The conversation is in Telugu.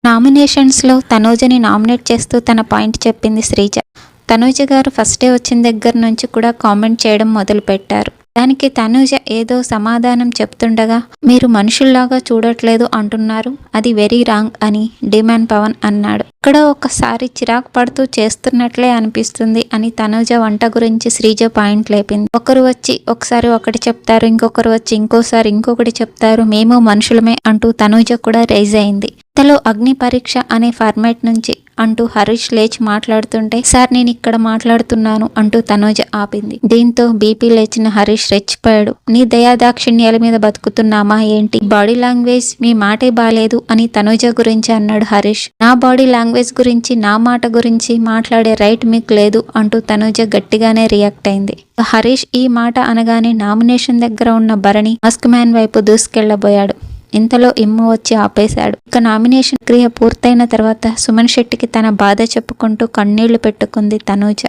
నామినేషన్స్లో తనూజని నామినేట్ చేస్తూ తన పాయింట్ చెప్పింది శ్రీజ. తనూజ గారు ఫస్ట్ డే వచ్చిన దగ్గర నుంచి కూడా కామెంట్ చేయడం మొదలుపెట్టారు. దానికి తనూజ ఏదో సమాధానం చెప్తుండగా, మీరు మనుషుల్లాగా చూడట్లేదు అంటున్నారు, అది వెరీ రాంగ్ అని డిమాండ్ పవన్ అన్నాడు. ఇక్కడ ఒకసారి చిరాకు పడుతూ చేస్తున్నట్లే అనిపిస్తుంది అని తనూజ వంట గురించి శ్రీజ పాయింట్ లేపింది. ఒకరు వచ్చి ఒకసారి ఒకటి చెప్తారు, ఇంకొకరు వచ్చి ఇంకోసారి ఇంకొకటి చెప్తారు, మేము మనుషులమే అంటూ తనూజ కూడా రైజ్ అయింది. ఇంతలో అగ్ని పరీక్ష అనే ఫార్మాట్ నుంచి అంటూ హరీష్ లేచి మాట్లాడుతుంటే, సార్ నేను ఇక్కడ మాట్లాడుతున్నాను అంటూ తనూజ ఆపింది. దీంతో బీపీ లేచిన హరీష్ రెచ్చిపోయాడు. నీ దయాదాక్షిణ్యాల మీద బతుకుతున్నామా ఏంటి? బాడీ లాంగ్వేజ్ మీ మాటే బాలేదు అని తనూజ గురించి అన్నాడు హరీష్. నా బాడీ లాంగ్వేజ్ గురించి నా మాట గురించి మాట్లాడే రైట్ మీకు లేదు అంటూ తనూజ గట్టిగానే రియాక్ట్ అయింది. హరీష్ ఈ మాట అనగానే నామినేషన్ దగ్గర ఉన్న భరణి మాస్క్ మ్యాన్ వైపు దూసుకెళ్లబోయాడు. ఇంతలో ఇమ్ము వచ్చి ఆపేశాడు. ఇక నామినేషన్ క్రియ పూర్తయిన తర్వాత సుమన్ శెట్టికి తన బాధ చెప్పుకుంటూ కన్నీళ్లు పెట్టుకుంది తనూజ.